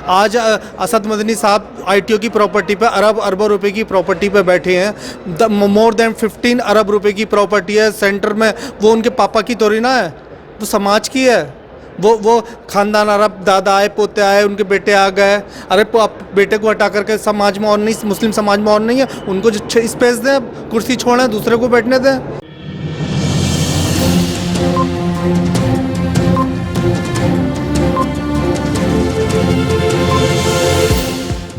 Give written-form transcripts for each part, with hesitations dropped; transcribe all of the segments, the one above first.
आज असद मदनी साहब आईटीओ की प्रॉपर्टी पे अरबों रुपए की प्रॉपर्टी पे बैठे हैं। मोर देन 15 अरब रुपए की प्रॉपर्टी है सेंटर में। वो उनके पापा की थोड़ी ना है, वो समाज की है। वो खानदान अरब, दादा आए, पोते आए, उनके बेटे आ गए। अरे आप बेटे को हटा करके समाज में और नहीं, मुस्लिम समाज में और नहीं है, उनको जो स्पेस दें, कुर्सी छोड़ें, दूसरे को बैठने दें।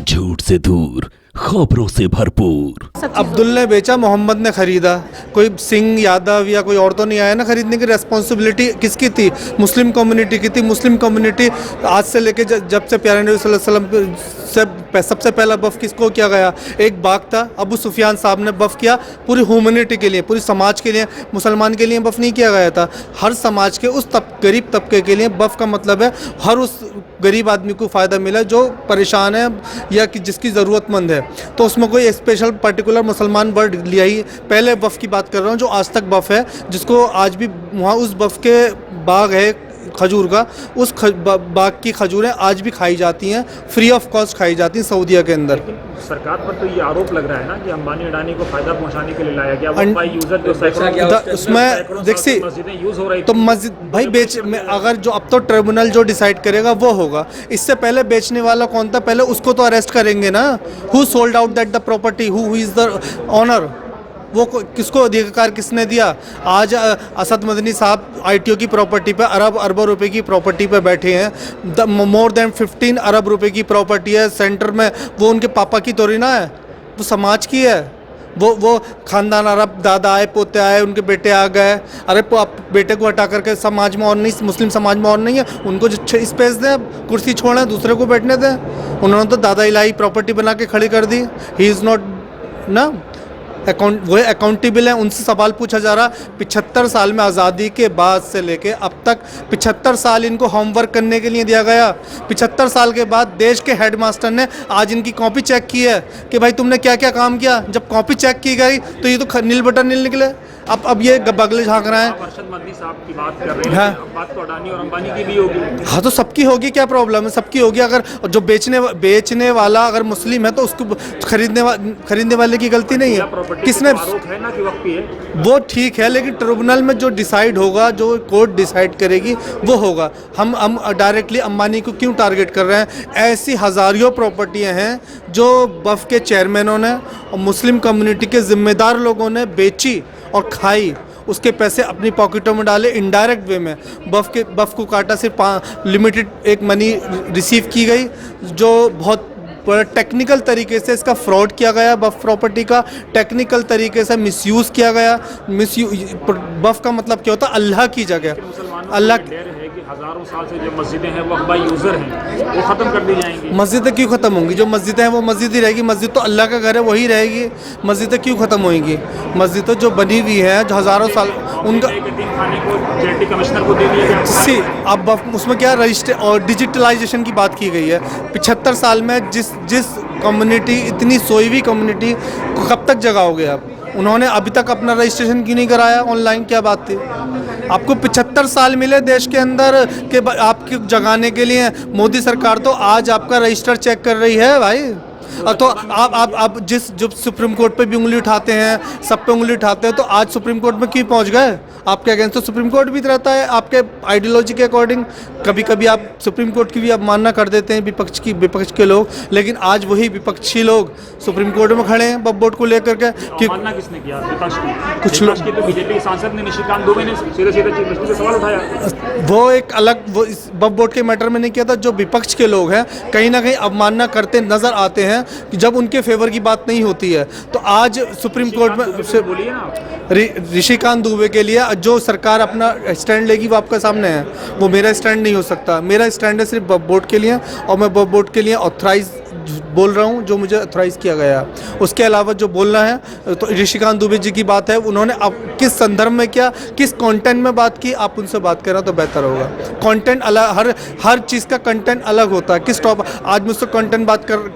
झूठ से दूर, खबरों से भरपूर। अब्दुल ने बेचा, मोहम्मद ने खरीदा। कोई सिंह, यादव या कोई और तो नहीं आया ना खरीदने की। रेस्पॉन्सिबिलिटी किसकी थी? मुस्लिम कम्युनिटी की थी। मुस्लिम कम्युनिटी आज से लेके जब से प्यारे नबी सल्लल्लाहु अलैहि वसल्लम से सबसे पहला बफ किसको किया गया? एक बाग था, अबू सुफियान साहब ने बफ किया। पूरी ह्यूमैनिटी के लिए, पूरी समाज के लिए, मुसलमान के लिए बफ नहीं किया गया था। हर समाज के उस गरीब तबके के लिए बफ का मतलब है हर उस गरीब आदमी को फ़ायदा मिला जो परेशान है या कि जिसकी ज़रूरतमंद है। तो उसमें कोई स्पेशल पर्टिकुलर मुसलमान वर्ड लिया ही। पहले बफ की बात कर रहा हूँ जो आज तक बफ है, जिसको आज भी वहाँ उस बफ के बाग है खजूर का, उस बाग की खजूरें आज भी खाई जाती हैं, फ्री ऑफ कॉस्ट खाई जाती हैं सऊदीया के अंदर। सरकार पर तो ये आरोप लग रहा है ना कि अंबानी अडानी को फायदा पहुंचाने के लिए लाया गया। वो यूजर जो उसमें देखिए मस्जिदें यूज हो रही तो मस्जिद भाई बेच में अगर जो अब तो ट्रिब्यूनल जो डिसाइड करेगा वो होगा। इससे पहले बेचने वाला कौन था? पहले उसको तो अरेस्ट करेंगे ना। Who sold out that the property, who is the owner, वो किसको अधिकार किसने दिया? आज असद मदनी साहब आईटीओ की प्रॉपर्टी पे अरबों रुपए की प्रॉपर्टी पे बैठे हैं। मोर देन 15 अरब रुपए की प्रॉपर्टी है सेंटर में। वो उनके पापा की थोड़ी ना है, वो समाज की है। वो खानदान अरब, दादा आए, पोते आए, उनके बेटे आ गए। अरे आप बेटे को हटा करके समाज में और नहीं, मुस्लिम समाज में और नहीं है, उनको जो स्पेस दें, कुर्सी छोड़ें, दूसरे को बैठने दें। उन्होंने तो दादा इलाही प्रॉपर्टी बना के खड़ी कर दी। ही इज़ नॉट ना वो अकाउंटेबल है। उनसे सवाल पूछा जा रहा 75 साल में आज़ादी के बाद से लेके अब तक 75 साल इनको होमवर्क करने के लिए दिया गया। 75 साल के बाद देश के हेडमास्टर ने आज इनकी कॉपी चेक की है कि भाई तुमने क्या क्या काम किया। जब कॉपी चेक की गई तो ये तो नील बटन नील निकले। अब ये बगले झाँक रहे हैं। अरशद मदनी साहब की बात कर रहे हैं, अब बात तो अडानी और अंबानी की भी होगी। हाँ तो सबकी होगी, क्या प्रॉब्लम है? सबकी होगी। अगर जो बेचने वाला अगर मुस्लिम है तो उसको खरीदने वाले की गलती नहीं है। किसने है ना कि वक्फी है, वो ठीक है, लेकिन ट्रिब्यूनल में जो डिसाइड होगा, जो कोर्ट डिसाइड करेगी वो होगा। हम डायरेक्टली अंबानी को क्यों टारगेट कर रहे हैं? ऐसी हज़ारियों प्रॉपर्टियां हैं जो बफ के चेयरमैनों ने और मुस्लिम कम्युनिटी के ज़िम्मेदार लोगों ने बेची और खाई। उसके पैसे अपनी पॉकेटों में डाले इनडायरेक्ट वे में। बफ को काटा, सिर्फ लिमिटेड एक मनी रिसीव की गई, जो बहुत बड़ा टेक्निकल तरीके से इसका फ्रॉड किया गया। बफ प्रॉपर्टी का टेक्निकल तरीके से मिसयूज़ किया गया। बफ का मतलब क्या होता है? अल्लाह की जगह। अल्लाह है कि हजारों साल से जो मस्जिदें हैं वो वक्फ यूजर हैं, वो खत्म कर दी जाएंगी। मस्जिदें क्यों ख़त्म होंगी? जो मस्जिदें हैं वो मस्जिद ही रहेगी। मस्जिद तो अल्लाह का घर है, वही रहेगी। मस्जिदें क्यों ख़त्म होंगी? मस्जिदें जो बनी हुई हैं, जो हज़ारों साल, उनका खाने को जेटी कमिश्नर को दे दिया गया। अब उसमें क्या रजिस्टर और डिजिटलाइजेशन की बात की गई है। 75 साल में जिस कम्युनिटी, इतनी सोई हुई कम्युनिटी को कब तक जगाओगे आप? उन्होंने अभी तक अपना रजिस्ट्रेशन क्यों नहीं कराया ऑनलाइन? क्या बात थी? आपको 75 साल मिले देश के अंदर के आपके जगाने के लिए। मोदी सरकार तो आज आपका रजिस्टर चेक कर रही है भाई। तो आप जो सुप्रीम कोर्ट पे भी उंगली उठाते हैं, सब पे उंगली उठाते हैं, तो आज सुप्रीम कोर्ट में क्यों पहुंच गए? आपके अगेंस्ट तो सुप्रीम कोर्ट भी रहता है आपके आइडियोलॉजी के अकॉर्डिंग। कभी कभी आप सुप्रीम कोर्ट की भी अवमानना कर देते हैं विपक्ष के लोग, लेकिन आज वही विपक्षी लोग सुप्रीम कोर्ट में खड़े हैं वक्फ बोर्ड को लेकर के। अवमानना किसने किया? विपक्ष की। कुछ लोग, तो बीजेपी सांसद ने निशिकांत दुबे ने सीधे सीधे सवाल उठाया। वो एक अलग, वो वक्फ बोर्ड के मैटर में नहीं किया था। जो विपक्ष के लोग हैं कहीं ना कहीं अवमानना करते नजर आते हैं कि जब उनके फेवर की बात नहीं होती है। तो आज सुप्रीम कोर्ट में ऋषिकांत दुबे के लिए जो सरकार अपना स्टैंड लेगी वो आपके सामने है। वो मेरा स्टैंड नहीं हो सकता। मेरा स्टैंड है सिर्फ वक्फ बोर्ड के लिए, और मैं वक्फ बोर्ड के लिए ऑथराइज बोल रहा हूँ, जो मुझे ऑथराइज किया गया। उसके अलावा जो बोलना है तो ऋषिकांत दुबे जी की बात है, उन्होंने अब किस संदर्भ में किया, किस कंटेंट में बात की, आप उनसे बात करें तो बेहतर होगा। कंटेंट अलग, हर चीज़ का कंटेंट अलग होता है। किस टॉप आज मुझसे कंटेंट बात कर,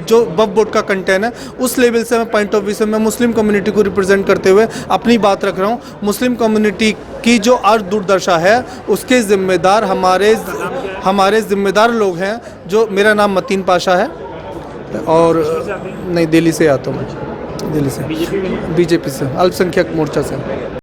जो वक्फ बोर्ड का कंटेंट है उस लेवल से मैं पॉइंट ऑफ व्यू से मैं मुस्लिम कम्युनिटी को रिप्रेजेंट करते हुए अपनी बात रख रहा हूँ। मुस्लिम कम्युनिटी की जो अर्थ दुर्दशा है उसके ज़िम्मेदार हमारे जिम्मेदार लोग हैं जो, मेरा नाम मतीन पाशा है और नहीं, दिल्ली से आता हूँ मैं, दिल्ली से, बीजेपी में बीजेपी से, अल्पसंख्यक मोर्चा से।